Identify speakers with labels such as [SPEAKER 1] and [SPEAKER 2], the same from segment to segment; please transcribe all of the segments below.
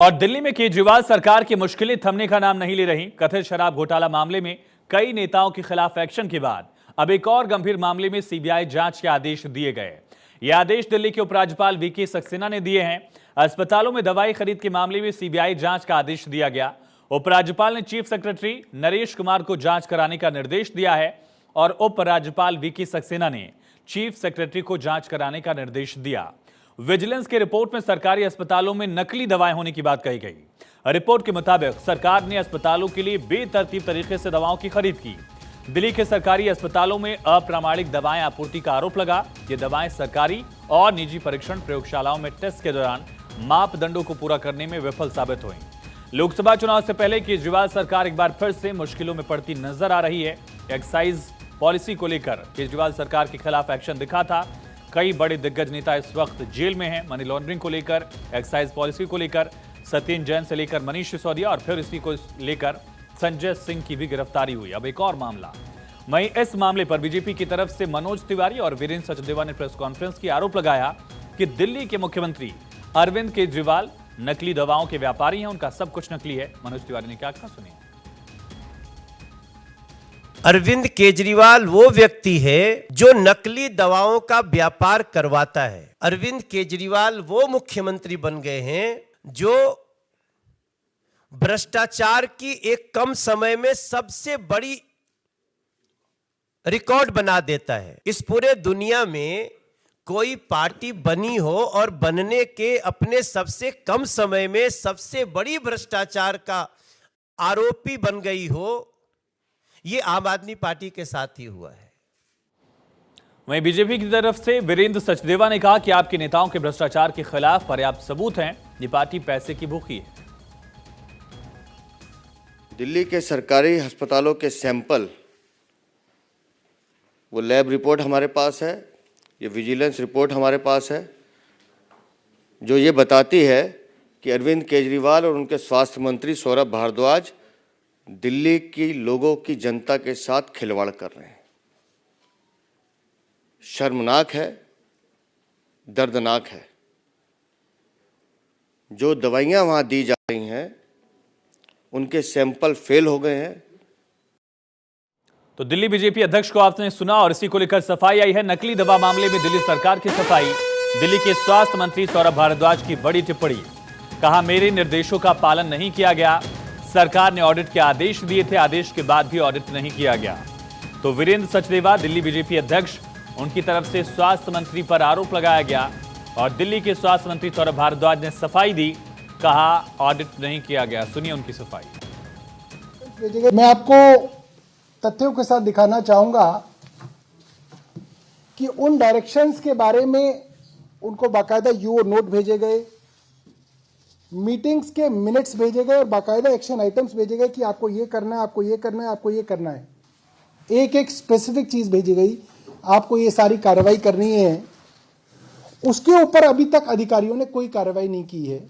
[SPEAKER 1] और दिल्ली में केजरीवाल सरकार की मुश्किलें थमने का नाम नहीं ले रही। कथित शराब घोटाला मामले में कई नेताओं के खिलाफ एक्शन के बाद अब एक और गंभीर मामले में सीबीआई जांच के आदेश दिए गए। ये आदेश दिल्ली के उपराज्यपाल वीके सक्सेना ने दिए हैं। अस्पतालों में दवाई खरीद के मामले में सीबीआई जांच का आदेश दिया गया। उपराज्यपाल ने चीफ सेक्रेटरी नरेश कुमार को जांच कराने का निर्देश दिया है और उपराज्यपाल वीके सक्सेना ने चीफ सेक्रेटरी को जांच कराने का निर्देश दिया। विजिलेंस की रिपोर्ट में सरकारी अस्पतालों में नकली दवाएं होने की बात कही गई। रिपोर्ट के मुताबिक सरकार ने अस्पतालों के लिए बेतरतीब तरीके से दवाओं की खरीद की। दिल्ली के सरकारी अस्पतालों में अप्रामाणिक दवाएं आपूर्ति का आरोप लगा। ये दवाएं सरकारी और निजी परीक्षण प्रयोगशालाओं में टेस्ट के दौरान मापदंडों को पूरा करने में विफल साबित हुई। लोकसभा चुनाव से पहले केजरीवाल सरकार एक बार फिर से मुश्किलों में पड़ती नजर आ रही है। एक्साइज पॉलिसी को लेकर केजरीवाल सरकार के खिलाफ एक्शन दिखा था। कई बड़े दिग्गज नेता इस वक्त जेल में हैं। मनी लॉन्ड्रिंग को लेकर, एक्साइज पॉलिसी को लेकर, सत्येंद्र जैन से लेकर मनीष सिसोदिया और फिर इसी को लेकर संजय सिंह की भी गिरफ्तारी हुई। अब एक और मामला। वहीं इस मामले पर बीजेपी की तरफ से मनोज तिवारी और वीरेंद्र सचदेवा ने प्रेस कॉन्फ्रेंस की आरोप लगाया कि दिल्ली के मुख्यमंत्री अरविंद केजरीवाल नकली दवाओं के व्यापारी हैं। उनका सब कुछ नकली है। मनोज तिवारी ने क्या कहा, सुनिए।
[SPEAKER 2] अरविंद केजरीवाल वो व्यक्ति है जो नकली दवाओं का व्यापार करवाता है। अरविंद केजरीवाल वो मुख्यमंत्री बन गए हैं जो भ्रष्टाचार की एक कम समय में सबसे बड़ी रिकॉर्ड बना देता है। इस पूरे दुनिया में कोई पार्टी बनी हो और बनने के अपने सबसे कम समय में सबसे बड़ी भ्रष्टाचार का आरोपी बन गई हो, ये आम आदमी पार्टी के साथ ही हुआ है।
[SPEAKER 1] वहीं बीजेपी की तरफ से वीरेंद्र सचदेवा ने कहा कि आपके नेताओं के भ्रष्टाचार के खिलाफ पर्याप्त सबूत हैं। ये पार्टी पैसे की भूखी है।
[SPEAKER 3] दिल्ली के सरकारी अस्पतालों के सैंपल, वो लैब रिपोर्ट हमारे पास है, ये विजिलेंस रिपोर्ट हमारे पास है, जो ये बताती है कि अरविंद केजरीवाल और उनके स्वास्थ्य मंत्री सौरभ भारद्वाज दिल्ली की लोगों की जनता के साथ खिलवाड़ कर रहे हैं। शर्मनाक है, दर्दनाक है। जो दवाइयां वहां दी जा रही हैं उनके सैंपल फेल हो गए हैं।
[SPEAKER 1] तो दिल्ली बीजेपी अध्यक्ष को आपने सुना और इसी को लेकर सफाई आई है। नकली दवा मामले में दिल्ली सरकार की सफाई। दिल्ली के स्वास्थ्य मंत्री सौरभ भारद्वाज की बड़ी टिप्पणी। कहा, मेरे निर्देशों का पालन नहीं किया गया। सरकार ने ऑडिट के आदेश दिए थे, आदेश के बाद भी ऑडिट नहीं किया गया। तो वीरेंद्र सचदेवा दिल्ली बीजेपी अध्यक्ष, उनकी तरफ से स्वास्थ्य मंत्री पर आरोप लगाया गया और दिल्ली के स्वास्थ्य मंत्री सौरभ भारद्वाज ने सफाई दी। कहा, ऑडिट नहीं किया गया। सुनिए उनकी सफाई।
[SPEAKER 4] मैं आपको तथ्यों के साथ दिखाना चाहूंगा कि उन डायरेक्शंस के बारे में उनको बाकायदा यूओ नोट भेजे गए, मीटिंग्स के मिनट्स भेजे गए और बाकायदा एक्शन आइटम्स भेजे गए कि आपको ये करना है, आपको ये करना है, आपको ये करना है। एक एक स्पेसिफिक चीज भेजी गई, आपको ये सारी कार्रवाई करनी है। उसके ऊपर अभी तक अधिकारियों ने कोई कार्रवाई नहीं की है।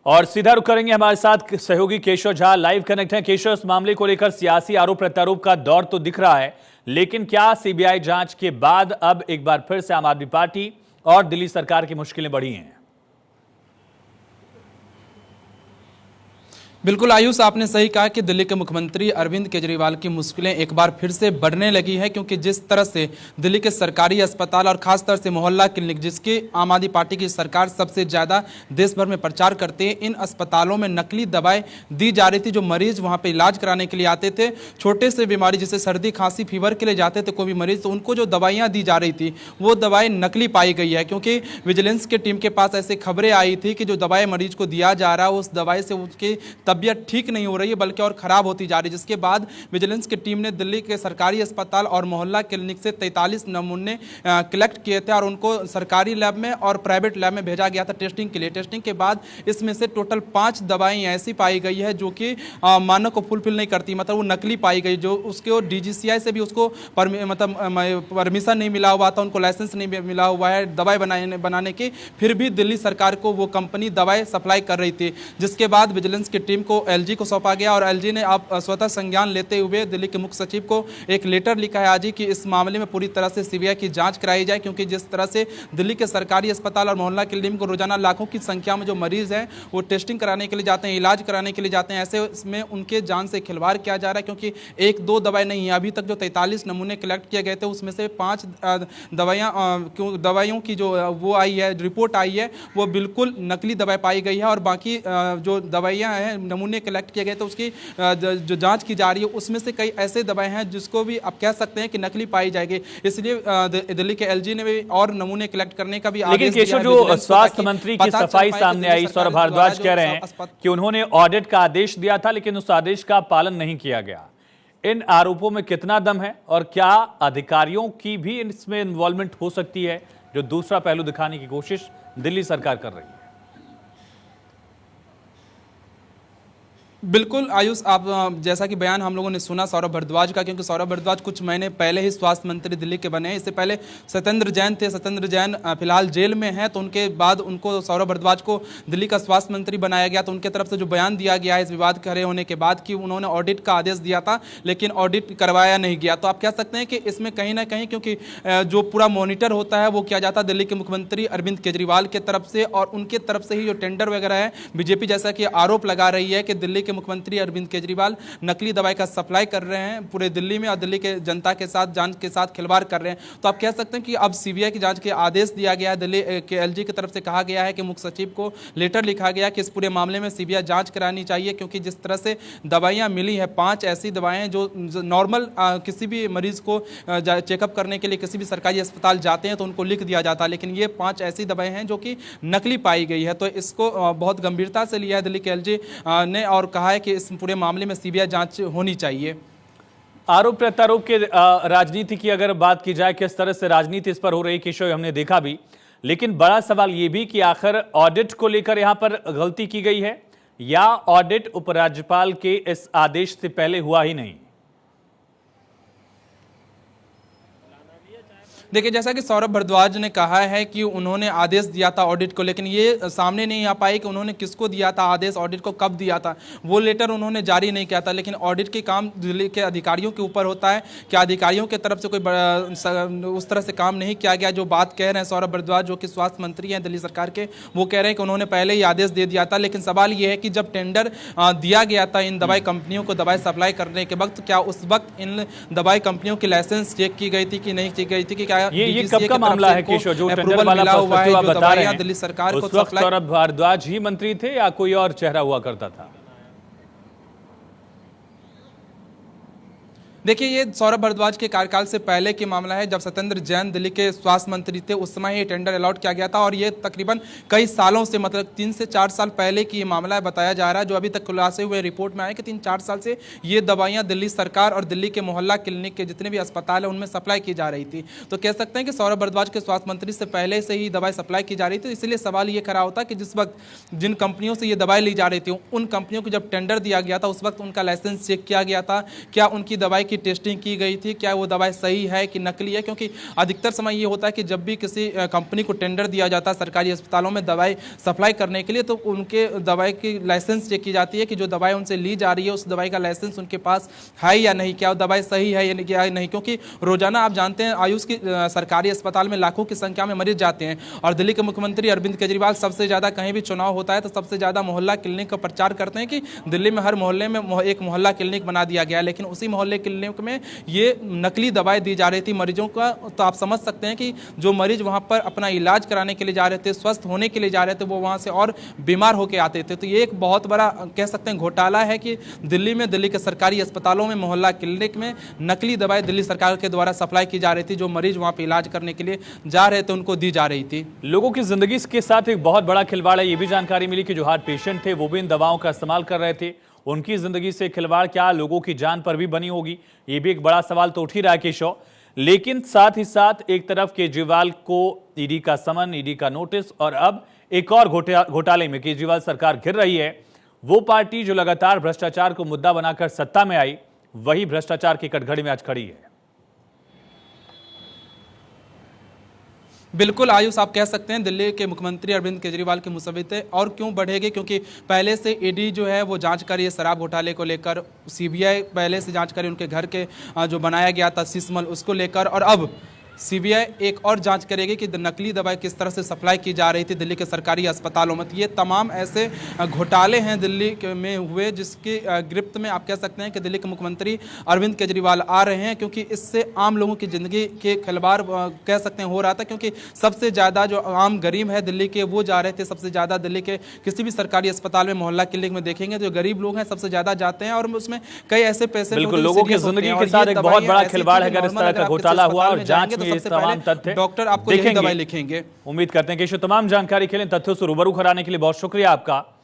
[SPEAKER 1] और सीधा रुख करेंगे, हमारे साथ सहयोगी केशव झा लाइव कनेक्ट हैं। केशव, इस मामले को लेकर सियासी आरोप प्रत्यारोप का दौर तो दिख रहा है, लेकिन क्या सीबीआई जांच के बाद अब एक बार फिर से आम आदमी पार्टी और दिल्ली सरकार की मुश्किलें बढ़ी हैं?
[SPEAKER 5] बिल्कुल आयुष, आपने सही कहा कि दिल्ली के मुख्यमंत्री अरविंद केजरीवाल की मुश्किलें एक बार फिर से बढ़ने लगी है, क्योंकि जिस तरह से दिल्ली के सरकारी अस्पताल और खासतौर से मोहल्ला क्लिनिक, जिसके आम आदमी पार्टी की सरकार सबसे ज़्यादा देश भर में प्रचार करते हैं, इन अस्पतालों में नकली दवाएं दी जा रही थी। जो मरीज वहां पे इलाज कराने के लिए आते थे, छोटे से बीमारी जैसे सर्दी खांसी फीवर के लिए जाते थे कोई भी मरीज, तो उनको जो दवाइयाँ दी जा रही थी वो दवाएँ नकली पाई गई है। क्योंकि विजिलेंस के टीम के पास ऐसी खबरें आई थी कि जो दवाएँ मरीज को दिया जा रहा है, उस दवाई से उसकी तबीयत ठीक नहीं हो रही है, बल्कि और खराब होती जा रही है। जिसके बाद विजिलेंस की टीम ने दिल्ली के सरकारी अस्पताल और मोहल्ला क्लिनिक से 43 नमूने कलेक्ट किए थे और उनको सरकारी लैब में और प्राइवेट लैब में भेजा गया था टेस्टिंग के लिए। टेस्टिंग के बाद इसमें से टोटल 5 दवाएं ऐसी पाई गई है जो कि मानक को फुलफिल नहीं करती, मतलब वो नकली पाई गई। जो उसके डीजीसीआई से भी उसको परमिशन नहीं मिला हुआ था, उनको लाइसेंस नहीं मिला हुआ है दवाई बनाने की, फिर भी दिल्ली सरकार को वो कंपनी दवाएं सप्लाई कर रही थी। जिसके बाद विजिलेंस की टीम टीम को एलजी को सौंपा गया और एलजी ने अब स्वतः संज्ञान लेते हुए दिल्ली के मुख्य सचिव को एक लेटर लिखा है आज ही कि इस मामले में पूरी तरह से सीबीआई की जांच कराई जाए, क्योंकि जिस तरह से दिल्ली के सरकारी अस्पताल और मोहल्ला क्लिनिक को रोजाना लाखों की संख्या में जो मरीज हैं वो टेस्टिंग कराने के लिए जाते हैं, इलाज कराने के लिए जाते हैं, ऐसे इसमें उनके जान से खिलवाड़ किया जा रहा है। क्योंकि एक दो दवाई नहीं है, अभी तक जो 43 नमूने कलेक्ट किए गए थे उसमें से 5 दवाइयों की जो वो आई है, रिपोर्ट आई है, वो बिल्कुल नकली दवाई पाई गई है और बाकी जो दवाइयाँ हैं, नमूने कलेक्ट किए गए थे उसकी जो जांच की जा रही है उसमें से कई ऐसे दवाएं हैं जिसको भी आप कह सकते हैं कि नकली पाई जाएगी। इसलिए दिल्ली के एलजी ने भी और नमूने कलेक्ट करने का भी आदेश
[SPEAKER 1] लेकिन
[SPEAKER 5] दिया
[SPEAKER 1] केशव,
[SPEAKER 5] है
[SPEAKER 1] जो स्वास्थ्य मंत्री की
[SPEAKER 5] पता चल
[SPEAKER 1] सफाई
[SPEAKER 5] पाए कि
[SPEAKER 1] सामने
[SPEAKER 5] दिल्ली
[SPEAKER 1] आई,
[SPEAKER 5] सरकार
[SPEAKER 1] सौरभ
[SPEAKER 5] द्वारा
[SPEAKER 1] भारद्वाज
[SPEAKER 5] जो
[SPEAKER 1] कह रहे हैं कि उन्होंने ऑडिट का आदेश दिया था लेकिन उस आदेश का पालन नहीं किया गया। इन आरोपों में कितना दम है और क्या अधिकारियों की भी इसमें इन्वॉल्वमेंट हो सकती है, जो दूसरा पहलू दिखाने की कोशिश दिल्ली सरकार कर रही है?
[SPEAKER 5] बिल्कुल आयुष, आप जैसा कि बयान हम लोगों ने सुना सौरभ भारद्वाज का, क्योंकि सौरभ भारद्वाज कुछ महीने पहले ही स्वास्थ्य मंत्री दिल्ली के बने हैं। इससे पहले सत्येंद्र जैन थे, सत्येंद्र जैन फिलहाल जेल में हैं, तो उनके बाद उनको सौरभ भारद्वाज को दिल्ली का स्वास्थ्य मंत्री बनाया गया। तो उनके तरफ से जो बयान दिया गया है इस विवाद खड़े होने के बाद कि उन्होंने ऑडिट का आदेश दिया था लेकिन ऑडिट करवाया नहीं गया, तो आप कह सकते हैं कि इसमें कहीं ना कहीं, क्योंकि जो पूरा मॉनिटर होता है वो किया जाता है दिल्ली के मुख्यमंत्री अरविंद केजरीवाल के तरफ से, और उनके तरफ से ही जो टेंडर वगैरह है, बीजेपी जैसा कि आरोप लगा रही है कि दिल्ली के मुख्यमंत्री अरविंद केजरीवाल नकली दवाई का सप्लाई कर रहे हैं पूरे दिल्ली में और दिल्ली के जनता के साथ, जांच के साथ खिलवाड़ कर रहे हैं। तो आप कह सकते हैं कि अब सीबीआई की जांच के आदेश दिया गया है। दिल्ली के एलजी की तरफ से कहा गया है कि मुख्य सचिव को लेटर लिखा गया कि इस पूरे मामले में सीबीआई जांच करानी चाहिए, क्योंकि जिस तरह से दवाइयां मिली है, 5 ऐसी दवाएं जो नॉर्मल किसी भी मरीज को चेकअप करने के लिए किसी भी सरकारी अस्पताल जाते हैं तो उनको लिख दिया जाता है, लेकिन ये 5 ऐसी दवाएं हैं जो कि नकली पाई गई है। तो इसको बहुत गंभीरता से लिया है दिल्ली के एलजी ने और कहा है कि इस पूरे मामले में सीबीआई जांच होनी चाहिए।
[SPEAKER 1] आरोप प्रत्यारोप के राजनीति की अगर बात की जाए, किस तरह से राजनीति इस पर हो रही किशोर, हमने देखा भी, लेकिन बड़ा सवाल यह भी कि आखिर ऑडिट को लेकर यहां पर गलती की गई है या ऑडिट उपराज्यपाल के इस आदेश से पहले हुआ ही नहीं?
[SPEAKER 5] देखिए, जैसा कि सौरभ भारद्वाज ने कहा है कि उन्होंने आदेश दिया था ऑडिट को, लेकिन ये सामने नहीं आ पाई कि उन्होंने किसको दिया था आदेश, ऑडिट को कब दिया था, वो लेटर उन्होंने जारी नहीं किया था। लेकिन ऑडिट के काम दिल्ली के अधिकारियों के ऊपर होता है, क्या अधिकारियों की तरफ से कोई उस तरह से काम नहीं किया गया। जो बात कह रहे हैं सौरभ भारद्वाज, जो कि स्वास्थ्य मंत्री हैं दिल्ली सरकार के, वो कह रहे हैं कि उन्होंने पहले ही आदेश दे दिया था। लेकिन सवाल ये है कि जब टेंडर दिया गया था इन दवाई कंपनियों को दवाई सप्लाई करने के वक्त, क्या उस वक्त इन दवाई कंपनियों की लाइसेंस चेक की गई थी कि नहीं की गई थी, कि क्या
[SPEAKER 1] ये कब का मामला है केशव, जो टेंडर वाला पर्सपेक्टिव आप बता रहे हैं,
[SPEAKER 5] दिल्ली सरकार
[SPEAKER 1] उस वक्त सौरभ भारद्वाज ही मंत्री थे या कोई और चेहरा हुआ करता था?
[SPEAKER 5] देखिए, ये सौरभ भारद्वाज के कार्यकाल से पहले की मामला है, जब सत्येंद्र जैन दिल्ली के स्वास्थ्य मंत्री थे उस समय ये टेंडर अलॉट किया गया था और ये तकरीबन कई सालों से, मतलब 3 से 4 साल पहले की ये मामला है बताया जा रहा है। जो अभी तक खुलासे हुए रिपोर्ट में आया कि 3-4 साल से ये दवाइयाँ दिल्ली सरकार और दिल्ली के मोहल्ला क्लिनिक के जितने भी अस्पताल है उनमें सप्लाई की जा रही थी। तो कह सकते हैं कि सौरभ भारद्वाज के स्वास्थ्य मंत्री से पहले से ही दवाई सप्लाई की जा रही थी। इसलिए सवाल ये खड़ा होता है कि जिस वक्त जिन कंपनियों से ये दवाई ली जा रही थी, उन कंपनियों को जब टेंडर दिया गया था उस वक्त उनका लाइसेंस चेक किया गया था, क्या उनकी दवाई की टेस्टिंग की गई थी, क्या वो दवाई सही है कि नकली है। क्योंकि अधिकतर समय ये होता है कि जब भी किसी कंपनी को टेंडर दिया जाता है सरकारी अस्पतालों में दवाई सप्लाई करने के लिए, तो उनके दवाई की लाइसेंस चेक की जाती है कि जो दवाई उनसे ली जा रही है उस दवाई का लाइसेंस उनके पास है या नहीं, क्या वो दवाई सही है या नहीं। क्योंकि रोजाना आप जानते हैं आयुष की सरकारी अस्पताल में लाखों की संख्या में मरीज जाते हैं और दिल्ली के मुख्यमंत्री अरविंद केजरीवाल सबसे ज़्यादा, कहीं भी चुनाव होता है तो सबसे ज़्यादा मोहल्ला क्लिनिक का प्रचार करते हैं कि दिल्ली में हर मोहल्ले में एक मोहल्ला क्लिनिक बना दिया गया। लेकिन उसी मोहल्ले क्लिनिक में ये नकली दवाई दी जा रही थी मरीजों का। तो आप समझ सकते हैं कि जो मरीज वहां पर अपना इलाज कराने के लिए जा रहे थे, स्वस्थ होने के लिए जा रहे थे, वो वहां से और बीमार होकर आते थे। तो ये एक बहुत बड़ा कह सकते हैं घोटाला है कि दिल्ली में, दिल्ली के सरकारी अस्पतालों में, मोहल्ला क्लिनिक में नकली दवाई दिल्ली सरकार के द्वारा सप्लाई की जा रही थी। जो मरीज वहां पर इलाज करने के लिए जा रहे थे उनको दी जा रही थी।
[SPEAKER 1] लोगों की जिंदगी के साथ एक बहुत बड़ा खिलवाड़ है। ये भी जानकारी मिली कि जो हार्ट पेशेंट थे वो भी इन दवाओं का इस्तेमाल कर रहे थे। उनकी जिंदगी से खिलवाड़ क्या लोगों की जान पर भी बनी होगी, ये भी एक बड़ा सवाल तो उठ ही रहा है केशव। लेकिन साथ ही साथ एक तरफ केजरीवाल को ईडी का समन, ईडी का नोटिस, और अब एक और घोटाले में केजरीवाल सरकार घिर रही है। वो पार्टी जो लगातार भ्रष्टाचार को मुद्दा बनाकर सत्ता में आई, वही भ्रष्टाचार की कटघरे में आज खड़ी है।
[SPEAKER 5] बिल्कुल आयुष, आप कह सकते हैं दिल्ली के मुख्यमंत्री अरविंद केजरीवाल की मुसव्वितें और क्यों बढ़ेगी, क्योंकि पहले से ईडी जो है वो जांच कर रही है शराब घोटाले को लेकर, सीबीआई पहले से जांच कर रही है उनके घर के जो बनाया गया था शीशमहल उसको लेकर, और अब सीबीआई एक और जांच करेगी कि नकली दवाई किस तरह से सप्लाई की जा रही थी दिल्ली के सरकारी अस्पतालों में। तो ये तमाम ऐसे घोटाले हैं दिल्ली में हुए जिसकी गिरफ्त में आप कह सकते हैं कि दिल्ली के मुख्यमंत्री अरविंद केजरीवाल आ रहे हैं, क्योंकि इससे आम लोगों की ज़िंदगी के खिलवाड़ कह सकते हैं हो रहा था, क्योंकि सबसे ज़्यादा जो आम गरीब है दिल्ली के वो जा रहे थे सबसे ज़्यादा दिल्ली के किसी भी सरकारी अस्पताल में, मोहल्ला क्लिनिक में देखेंगे जो गरीब लोग हैं सबसे ज़्यादा जाते हैं, और उसमें कई ऐसे पैसे
[SPEAKER 1] बिल्कुल लोगों की जिंदगी के साथ एक बहुत बड़ा खिलवाड़ है अगर इस तरह का घोटाला हुआ, और जांच में ये तमाम तथ्य
[SPEAKER 5] डॉक्टर आपको यही दवाई लिखेंगे।
[SPEAKER 1] उम्मीद करते हैं कि इस तमाम जानकारी के लिए, तथ्यों से रूबरू कराने के लिए बहुत शुक्रिया आपका।